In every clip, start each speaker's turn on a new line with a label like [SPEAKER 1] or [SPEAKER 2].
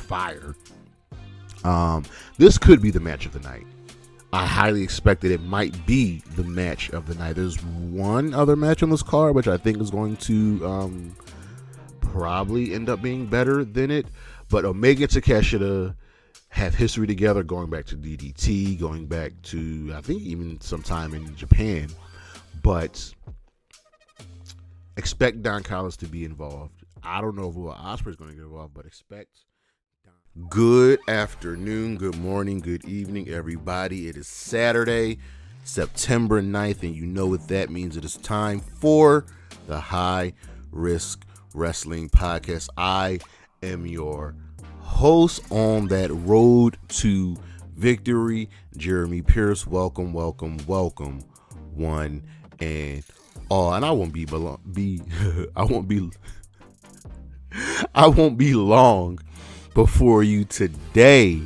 [SPEAKER 1] fire. This could be the match of the night. I highly expect that it might be the match of the night. There's one other match on this card which I think is going to probably end up being better than it. But Omega and Takeshita have history together, going back to DDT, going back to, I think, even sometime in Japan. But expect Don Callis to be involved. I don't know if Will Ospreay is going to get involved, but expect. Good afternoon, good morning, good evening, everybody. It is Saturday, September 9th, and you know what that means. It is time for the High Risk Wrestling Podcast. I am your host on that road to victory, Jeremy Pierce. Welcome, welcome, welcome, one and all. And I won't be long before you today,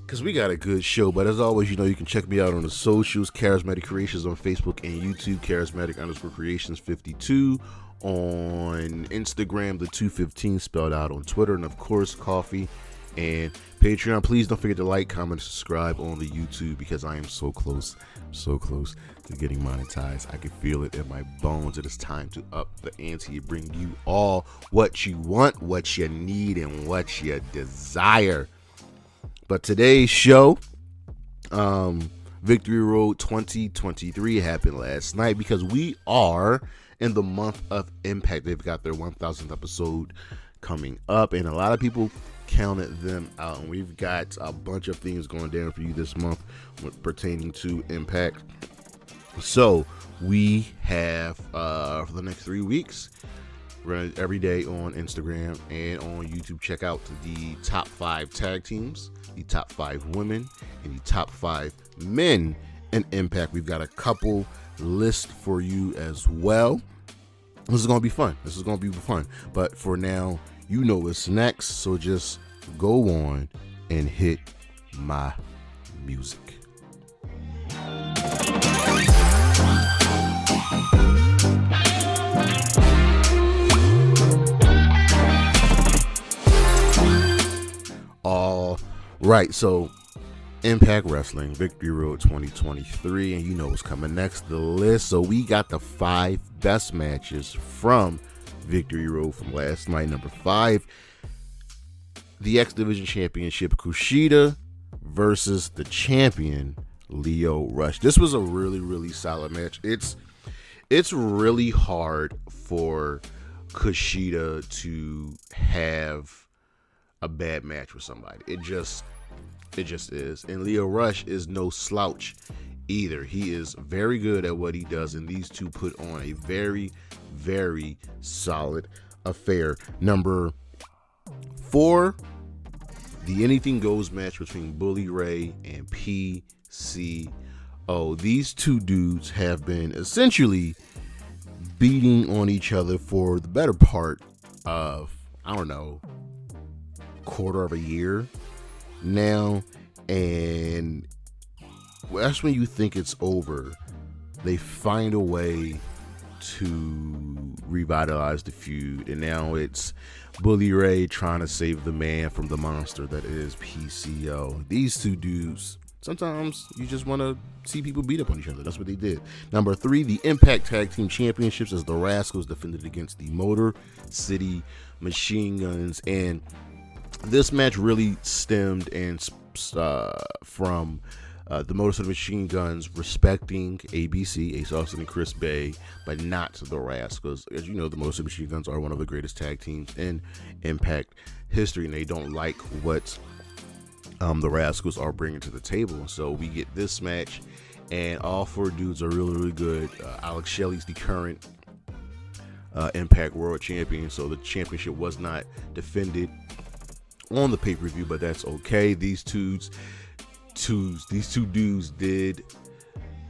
[SPEAKER 1] because we got a good show. But as always, you know, you can check me out on the socials, Charismatic Creations on Facebook and YouTube, Charismatic_Creations 52 on Instagram, the 215 spelled out on Twitter, and of course Coffee and Patreon. Please don't forget to like, comment, subscribe on the YouTube, because I am so close to getting monetized. I can feel it in my bones. It is time to up the ante and bring you all what you want, what you need, and what you desire. But today's show, Victory Road 2023 happened last night, because we are in the month of Impact. They've got their 1000th episode coming up, and a lot of people counted them out, and we've got a bunch of things going down for you this month pertaining to Impact. So we have for the next 3 weeks, we're every day on Instagram and on YouTube, check out the top 5 tag teams, the top 5 women, and the top 5 men in Impact. We've got a couple lists for you as well. This is going to be fun. But for now, you know what's next, so just go on and hit my music. All right, so Impact Wrestling, Victory Road 2023, and you know what's coming next, the list. So we got the 5 best matches from Victory Road from last night. Number 5, the X Division Championship, Kushida versus the champion, Lio Rush. This was a really, really solid match. It's really hard for Kushida to have a bad match with somebody. It just is. And Lio Rush is no slouch either. He is very good at what he does, and these two put on a very, very solid affair. Number 4, the Anything Goes match between Bully Ray and PCO. These two dudes have been essentially beating on each other for the better part of, I don't know, quarter of a year now, and that's when you think it's over. They find a way to revitalize the feud, and now it's Bully Ray trying to save the man from the monster that is PCO. These two dudes, sometimes you just want to see people beat up on each other. That's what they did. Number 3, the Impact Tag Team Championships, as the Rascals defended against the Motor City Machine Guns, and this match really stemmed from the Motor City Machine Guns respecting ABC, Ace Austin and Chris Bay, but not the Rascals. As you know, the Motor City Machine Guns are one of the greatest tag teams in Impact history, and they don't like what the Rascals are bringing to the table. So we get this match, and all 4 dudes are really, really good. Alex Shelley's the current Impact World Champion, so the championship was not defended on the pay-per-view, but that's okay. These two dudes did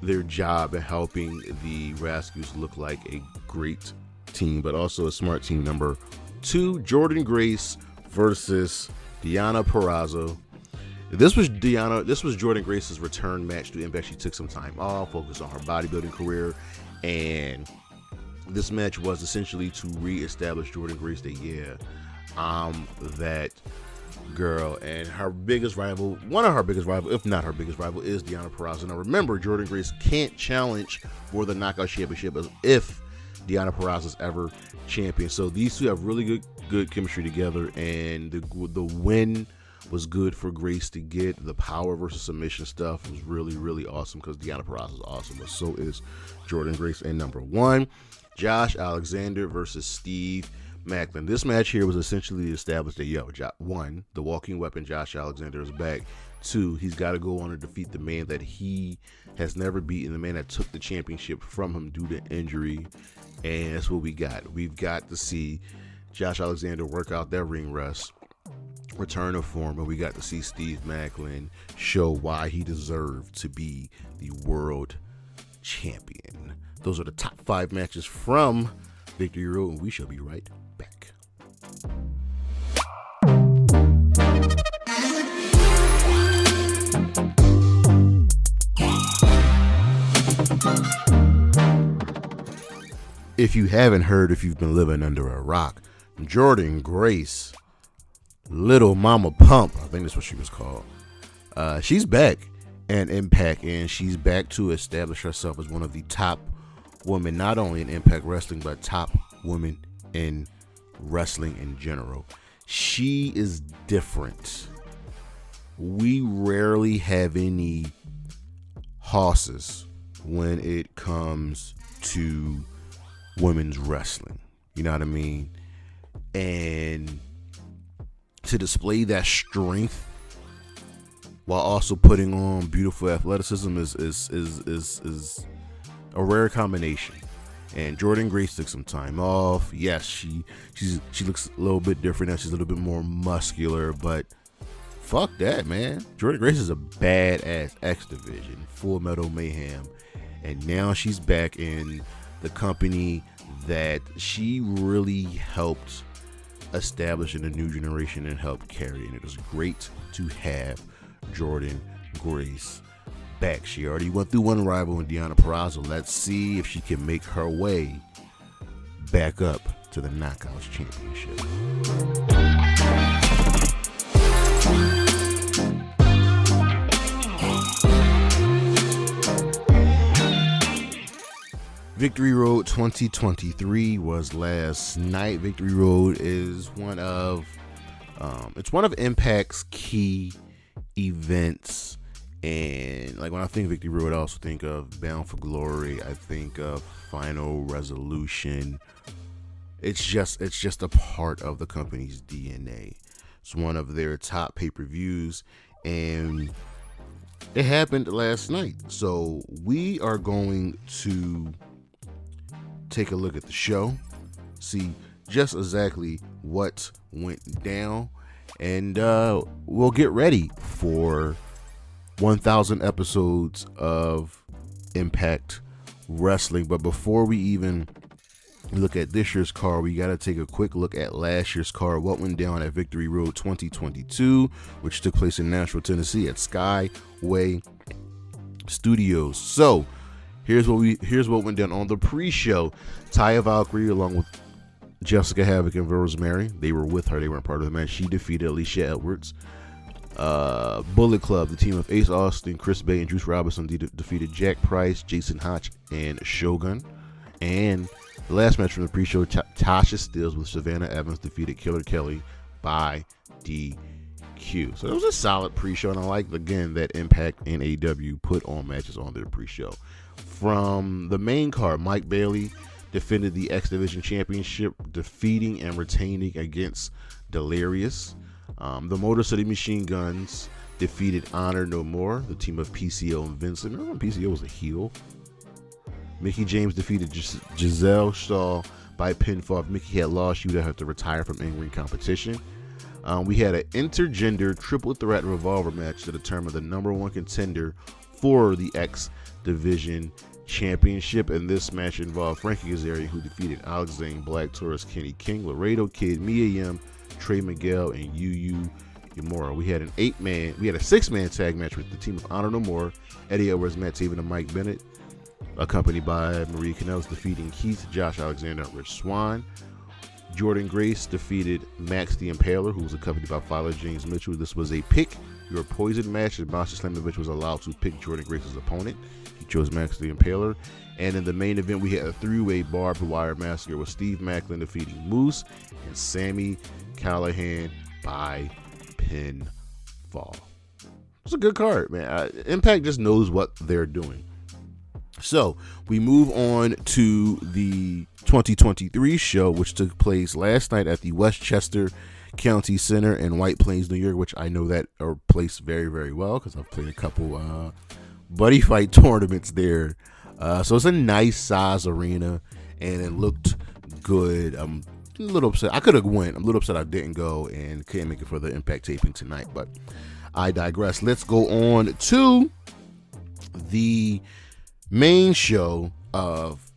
[SPEAKER 1] their job in helping the Rascals look like a great team, but also a smart team. Number 2, Jordynne Grace versus Deonna Purrazzo. This was Jordynne Grace's return match to Impact. She took some time off, focused on her bodybuilding career, and this match was essentially to reestablish Jordynne Grace that, that girl. And her biggest rival, one of her biggest rival, if not her biggest rival, is Deonna Purrazzo. Now remember, Jordynne Grace can't challenge for the Knockout Championship if Deonna Purrazzo is ever champion. So these two have really good chemistry together, and the win was good for Grace to get. The power versus submission stuff was really awesome because Deonna Purrazzo is awesome, but so is Jordynne Grace. And number 1, Josh Alexander versus Steve Maclin. This match here was essentially to establish that, 1, the walking weapon Josh Alexander is back. 2, he's got to go on and defeat the man that he has never beaten, the man that took the championship from him due to injury. And that's what we got. We've got to see Josh Alexander work out that ring rust, return to form, and we got to see Steve Maclin show why he deserved to be the world champion. Those are the top 5 matches from Victory Road, and we shall be right back. If you haven't heard, if you've been living under a rock, Jordynne Grace, Little Mama Pump, I think that's what she was called, she's back in Impact, and she's back to establish herself as one of the top women, not only in Impact Wrestling, but top women in wrestling in general. She is different. We rarely have any horses when it comes to women's wrestling, you know what I mean? And to display that strength while also putting on beautiful athleticism is a rare combination. And Jordynne Grace took some time off. Yes, she looks a little bit different now. She's a little bit more muscular, but fuck that, man. Jordynne Grace is a badass X Division, Full Metal Mayhem, and now she's back in the company that she really helped establish in the new generation and help carry. And it was great to have Jordynne Grace back. She already went through one rival in Deonna Purrazzo. Let's see if she can make her way back up to the Knockouts Championship. Victory Road 2023 was last night. Victory Road is one of Impact's key events, and like when I think Victory Road, I also think of Bound for Glory. I think of Final Resolution. It's just a part of the company's DNA. It's one of their top pay-per-views, and it happened last night. So we are going to take a look at the show, see just exactly what went down, and we'll get ready for 1,000 episodes of Impact Wrestling. But before we even look at this year's card, we got to take a quick look at last year's card, what went down at Victory Road 2022, which took place in Nashville, Tennessee at Skyway Studios. So here's what went down on the pre-show. Taya Valkyrie, along with Jessica Havoc and Rosemary, they were with her. They weren't part of the match. She defeated Alisha Edwards. Bullet Club, the team of Ace Austin, Chris Bay, and Juice Robinson defeated Jack Price, Jason Hotch, and Shogun. And the last match from the pre-show, Tasha Steelz with Savannah Evans defeated Killer Kelly by DQ. So it was a solid pre-show, and I like, again, that Impact and AEW put on matches on their pre-show. From the main card, Mike Bailey defended the X Division Championship, defeating and retaining against Delirious. The Motor City Machine Guns defeated Honor No More, the team of PCO and Vincent. Remember when PCO was a heel? Mickie James defeated Gisele Shaw by pinfall. If Mickie had lost, she would have to retire from in-ring competition. We had an intergender triple threat revolver match to determine the number 1 contender for the X Division Championship, and this match involved Frankie Kazarian, who defeated Alex Zane, Black Taurus, Kenny King, Laredo Kid, Mia Yim, Trey Miguel, and Yu Yamura. We had a 6-man tag match with the team of Honor No More, Eddie Edwards, Matt Taven, and Mike Bennett, accompanied by Marie Kanellis defeating Keith, Josh Alexander, and Rich Swann. Jordynne Grace defeated Max the Impaler, who was accompanied by Father James Mitchell. This was a pick your poison match, and Masha Slamovich was allowed to pick Jordynne Grace's opponent. He chose Max the Impaler. And in the main event, we had a three-way barbed wire massacre with Steve Maclin defeating Moose and Sami Callihan by pinfall. It's a good card, man. Impact just knows what they're doing. So we move on to the 2023 show, which took place last night at the Westchester County Center in White Plains, New York, which I know that place very, very well because I've played a couple buddy fight tournaments there. So it's a nice size arena, and it looked good. I'm a little upset. I could have went. I'm a little upset I didn't go and couldn't make it for the Impact taping tonight, but I digress. Let's go on to the main show of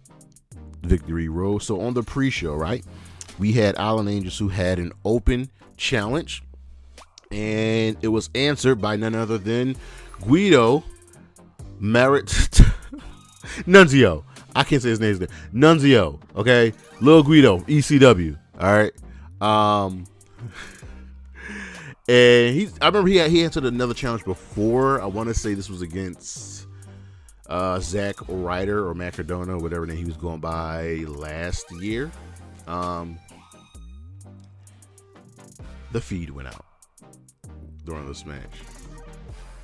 [SPEAKER 1] Victory Road. So on the pre-show, right, we had Island Angels who had an open challenge, and it was answered by none other than Guido Nunzio. I can't say his name. Nunzio, okay? Lil Guido, ECW, all right? And I remember he answered another challenge before. I want to say this was against Zach Ryder or Macardona, whatever name he was going by last year. The feed went out during this match,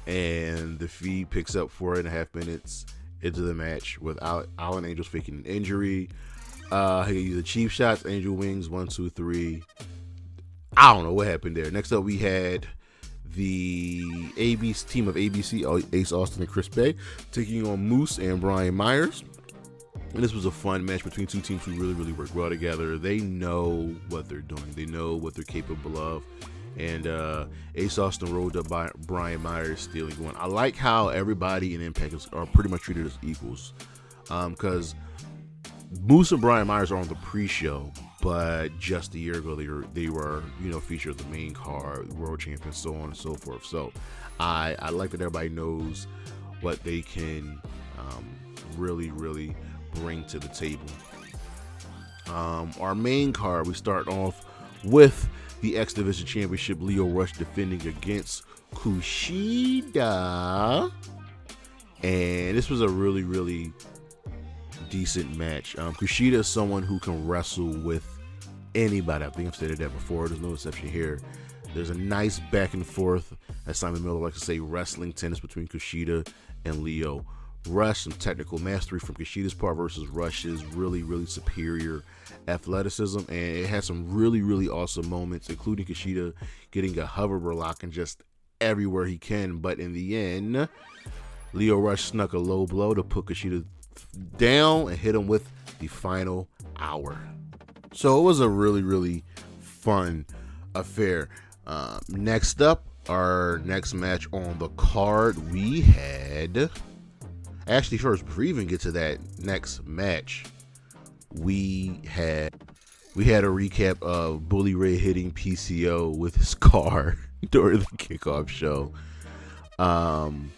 [SPEAKER 1] and the feed picks up 4.5 minutes into the match with Island Angels faking an injury. He used the cheap shots, angel wings, 1, 2, 3. I don't know what happened there. Next up, we had the ABC team of ABC, Ace Austin and Chris Bay, taking on Moose and Brian Myers. And this was a fun match between two teams who really, really work well together. They know what they're doing. They know what they're capable of. And Ace Austin rolled up by Brian Myers, stealing one. I like how everybody in Impact are pretty much treated as equals. Because Moose and Brian Myers are on the pre-show, but just a year ago they were featured the main card, world champions, so on and so forth. So I like that everybody knows what they can really, really bring to the table. Our main card, we start off with the X Division Championship, Lio Rush defending against Kushida, and this was a really, really decent match. Kushida is someone who can wrestle with anybody. I think I've stated that before. There's no exception here. There's a nice back and forth, as Simon Miller likes to say, wrestling tennis between Kushida and Lio Rush. Some technical mastery from Kushida's part versus Rush's really, really superior athleticism, and it had some really, really awesome moments, including Kushida getting a hover lock and just everywhere he can. But in the end, Lio Rush snuck a low blow to put Kushida down and hit him with the final hour. So it was a really, really fun affair. Next up, our next match on the card, we had... Actually, first, before we even get to that next match, we had a recap of Bully Ray hitting PCO with his car during the kickoff show. And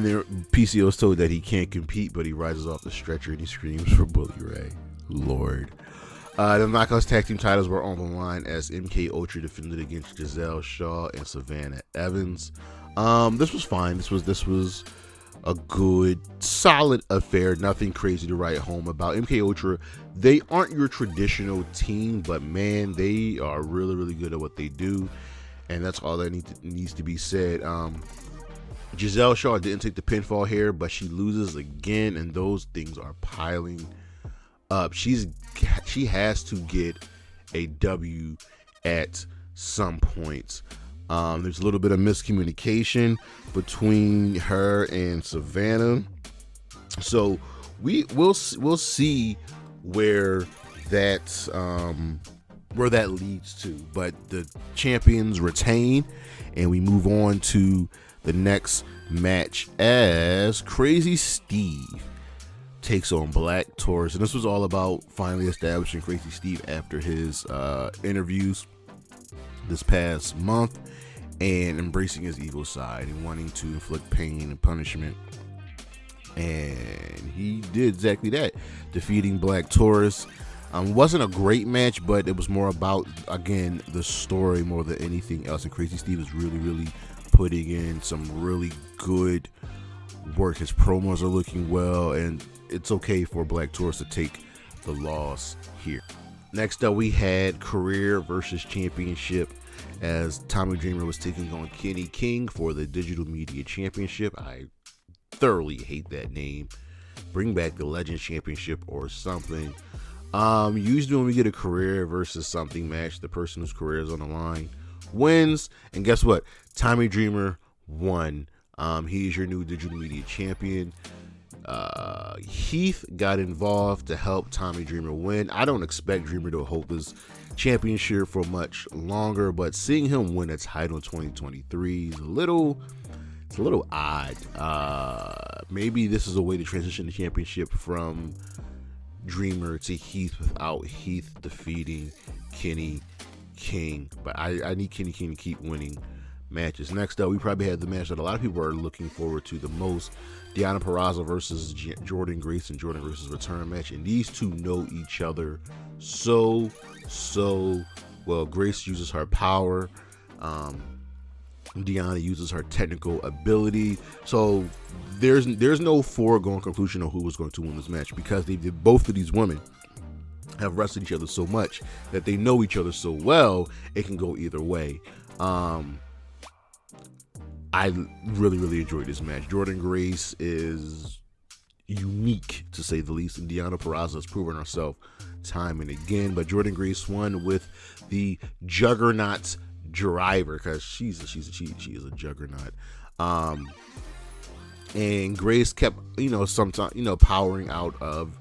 [SPEAKER 1] then PCO is told that he can't compete, but he rises off the stretcher and he screams for Bully Ray. Lord. The Knockouts Tag Team titles were on the line as MK Ultra defended against Gisele Shaw and Savannah Evans. This was fine. This was a good, solid affair. Nothing crazy to write home about. MK Ultra, they aren't your traditional team, but man, they are really, really good at what they do, and that's all that needs to be said. Gisele Shaw didn't take the pinfall here, but she loses again, and those things are piling up. She has to get a W at some point. There's a little bit of miscommunication between her and Savannah, so we'll see where that leads to. But the champions retain, and we move on to the next match as Crazy Steve takes on Black Taurus, and this was all about finally establishing Crazy Steve after his interviews this past month and embracing his evil side and wanting to inflict pain and punishment. And he did exactly that, defeating Black Taurus. Wasn't a great match, but it was more about, again, the story more than anything else. And Crazy Steve is really putting in some really good work. His promos are looking well, and it's okay for Black Taurus to take the loss here. Next up, we had Career versus Championship, as Tommy Dreamer was taking on Kenny King for the Digital Media Championship. I thoroughly hate that name. Bring back the Legends Championship or something. Usually when we get a career versus something match, the person whose career is on the line wins. And guess what? Tommy Dreamer won. He is your new Digital Media Champion. Heath got involved to help Tommy Dreamer win. I don't expect Dreamer to hold this championship for much longer, but seeing him win a title in 2023 is a little odd. Maybe this is a way to transition the championship from Dreamer to Heath without Heath defeating Kenny King. But I need Kenny King to keep winning matches. Next up, we probably had the match that a lot of people are looking forward to the most: Deonna Purrazzo versus Jordynne Grace and Jordynne Grace's return match. And these two know each other so well. Grace uses her power. Deonna uses her technical ability. So there's no foregone conclusion on who was going to win this match, because both of these women have wrestled each other so much that they know each other so well, it can go either way. I really enjoyed this match. Jordynne Grace is unique, to say the least, and Deonna Purrazzo has proven herself time and again. But Jordynne Grace won with the Juggernaut driver, because she is a juggernaut. And Grace kept, sometimes, powering out of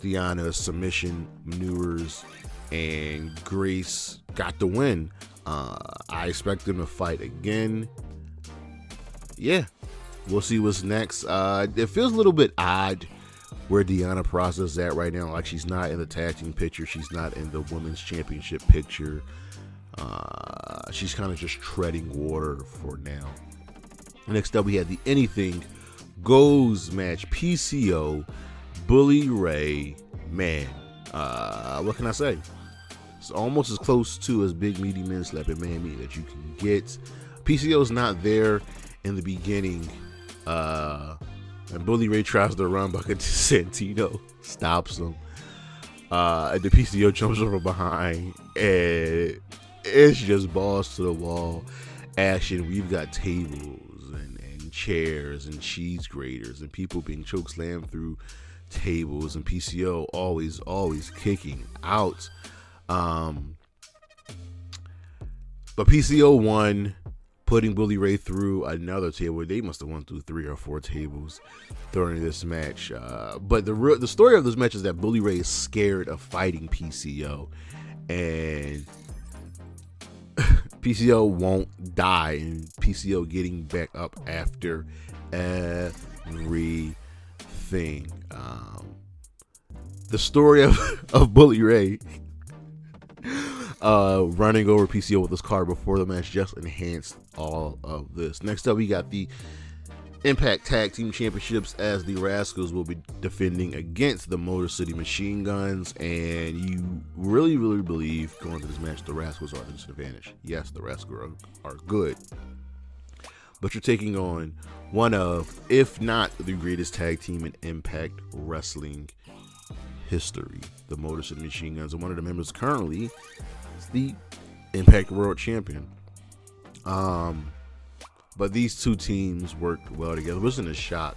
[SPEAKER 1] Deonna's submission maneuvers, and Grace got the win. I expect them to fight again. Yeah, we'll see what's next. It feels a little bit odd where Deonna Purrazzo is at right now. Like, she's not in the tag team picture. She's not in the women's championship picture. She's kind of just treading water for now. Next up, we had the Anything Goes match. PCO, Bully Ray, man. What can I say? It's almost as close to as Big Meaty Men slapping Man Meat that you can get. PCO's not there in the beginning, and Bully Ray tries to run, but Santino stops him, and the PCO jumps from behind, and it's just balls to the wall action. We've got tables and chairs and cheese graters and people being choke slammed through tables, and PCO always kicking out. But PCO won, putting Bully Ray through another table. They must have won through 3 or 4 tables during this match. But the story of this match is that Bully Ray is scared of fighting PCO, and PCO won't die, and PCO getting back up after everything. The story of Bully Ray running over PCO with his car before the match just enhanced all of this. Next up, we got the Impact Tag Team Championships, as the Rascals will be defending against the Motor City Machine Guns. And you really believe going into this match the Rascals are at a disadvantage. Yes, the Rascals are good, but you're taking on one of, if not the greatest tag team in Impact Wrestling history, the Motor City Machine Guns, and one of the members currently is the Impact World Champion. But these two teams worked well together. It wasn't a shock.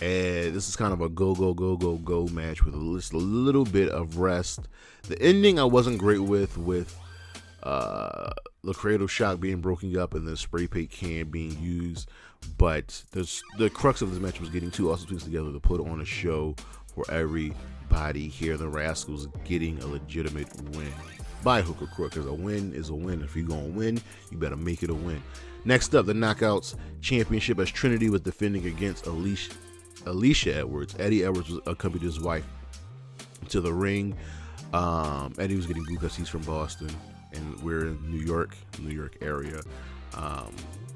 [SPEAKER 1] And this is kind of a go match with a little bit of rest. The ending I wasn't great with the Cradle Shock being broken up and the spray paint can being used. But the crux of this match was getting two awesome teams together to put on a show for everybody here. The Rascals getting a legitimate win by hook or crook, because a win is a win. If you're going to win, you better make it a win. Next up, the Knockouts Championship, as Trinity was defending against Alisha Edwards. Eddie Edwards accompanied his wife to the ring. Eddie was getting booed because he's from Boston, and we're in New York area.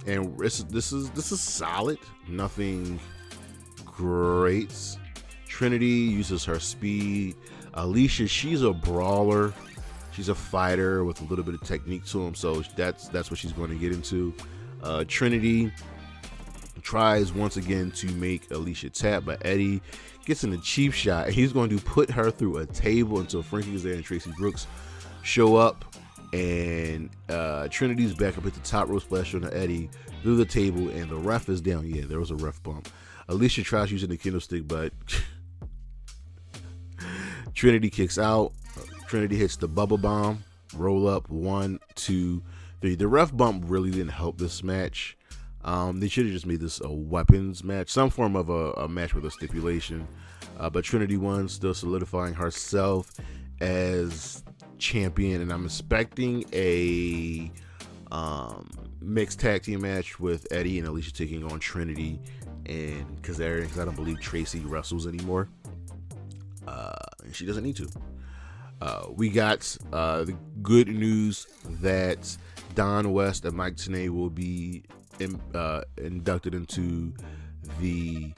[SPEAKER 1] And this is solid. Nothing great. Trinity uses her speed. Alisha, she's a brawler. She's a fighter with a little bit of technique to him, so that's what she's going to get into. Trinity tries once again to make Alisha tap, but Eddie gets in a cheap shot, and he's going to put her through a table until Frankie is there and Tracy Brooks show up, and Trinity's back up at the top rope splash on Eddie through the table, and the ref is down. Yeah, there was a ref bump. Alisha tries using the kendo stick, but Trinity kicks out. Trinity hits the bubble bomb, roll up, 1, 2, 3. The ref bump really didn't help this match. They should have just made this a weapons match, some form of a match with a stipulation. But Trinity won, still solidifying herself as champion, and I'm expecting a mixed tag team match with Eddie and Alisha taking on Trinity, and because I don't believe Tracy wrestles anymore, and she doesn't need to. We got the good news that Don West and Mike Tenay will be inducted into the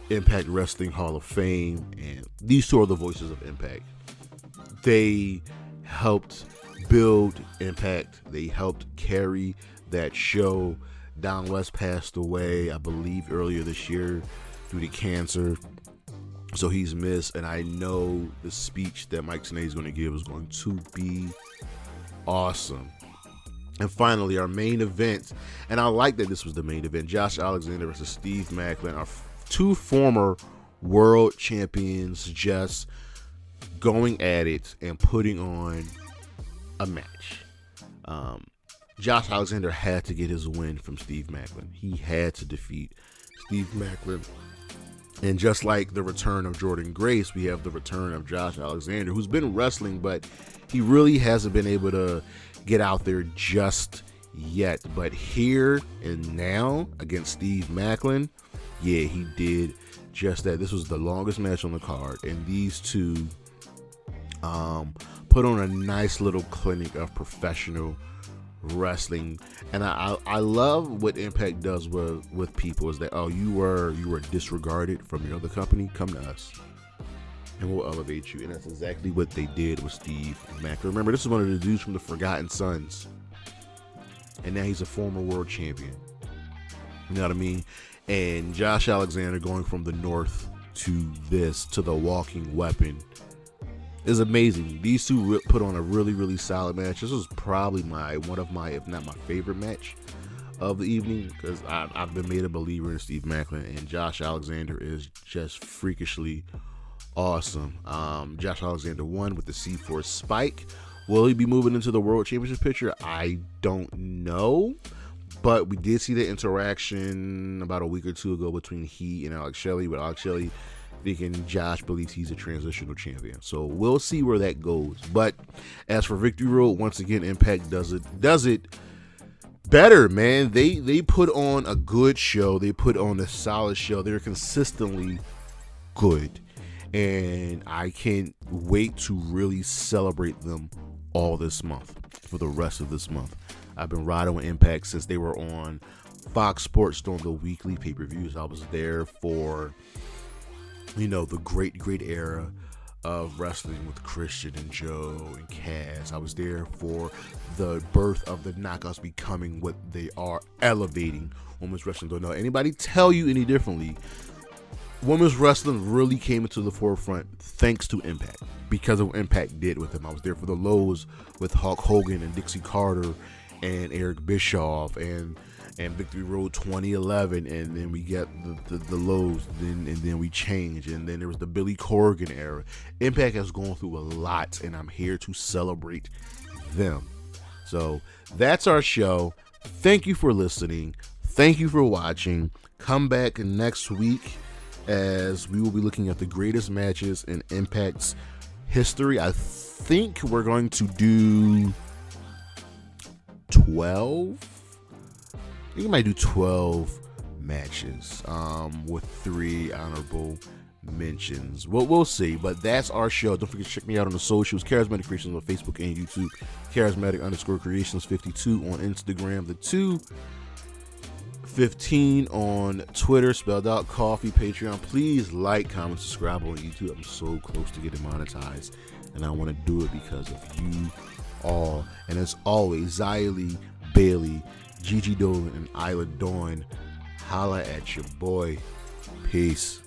[SPEAKER 1] Impact Wrestling Hall of Fame, and these two are the voices of Impact. They helped build Impact. They helped carry that show. Don West passed away, I believe, earlier this year due to cancer, so he's missed, and I know the speech that Mike Tenay is going to give is going to be awesome. And finally, our main event, and I like that this was the main event, Josh Alexander versus Steve Maclin, our two former world champions, just going at it and putting on a match. Josh Alexander had to get his win from Steve Maclin. He had to defeat Steve Maclin. And just like the return of Jordynne Grace, we have the return of Josh Alexander, who's been wrestling, but he really hasn't been able to get out there just yet. But here and now against Steve Maclin, yeah, he did just that. This was the longest match on the card, and these two put on a nice little clinic of professional wrestling. And I love what Impact does with people is that, oh, you were disregarded from your other company, come to us and we'll elevate you. And that's exactly what they did with Steve Maclin. Remember, this is one of the dudes from the Forgotten Sons, and now he's a former world champion. You know what I mean? And Josh Alexander going from the North to the walking weapon is amazing. These two put on a really, really solid match. This was probably one of my, if not my favorite match of the evening, because I've been made a believer in Steve Maclin, and Josh Alexander is just freakishly awesome. Josh Alexander won with the C4 spike. Will he be moving into the World Championship picture? I don't know, but we did see the interaction about a week or two ago between he and Alex Shelley, with Alex Shelley thinking Josh believes he's a transitional champion. So we'll see where that goes. But as for Victory Road, once again, Impact does it better, man. They put on a good show. They put on a solid show. They're consistently good, and I can't wait to really celebrate them all this month, for the rest of this month. I've been riding with Impact since they were on Fox Sports during the weekly pay-per-views. I was there for, the great era of wrestling with Christian and Joe and Cass. I was there for the birth of the Knockouts becoming what they are, elevating women's wrestling. Don't know anybody tell you any differently. Women's wrestling really came into the forefront thanks to Impact, because of what Impact did with them. I was there for the lows with Hulk Hogan and Dixie Carter and Eric Bischoff and Victory Road 2011, and then we get the lows, and then we change, and then there was the Billy Corgan era. Impact has gone through a lot, and I'm here to celebrate them. So that's our show. Thank you for listening. Thank you for watching. Come back next week, as we will be looking at the greatest matches in Impact's history. I think we're going to do 12. I think we might do 12 matches with 3 honorable mentions. We'll see, but that's our show. Don't forget to check me out on the socials. Charismatic Creations on Facebook and YouTube. Charismatic_Creations52 on Instagram. The 2 Coffee15 on Twitter, spelled out Coffee. Patreon. Please like, comment, subscribe on YouTube. I'm so close to getting monetized, and I want to do it because of you all. And as always, Xylee, Bailey, Gigi Dolan, and Isla Dawn, holla at your boy. Peace.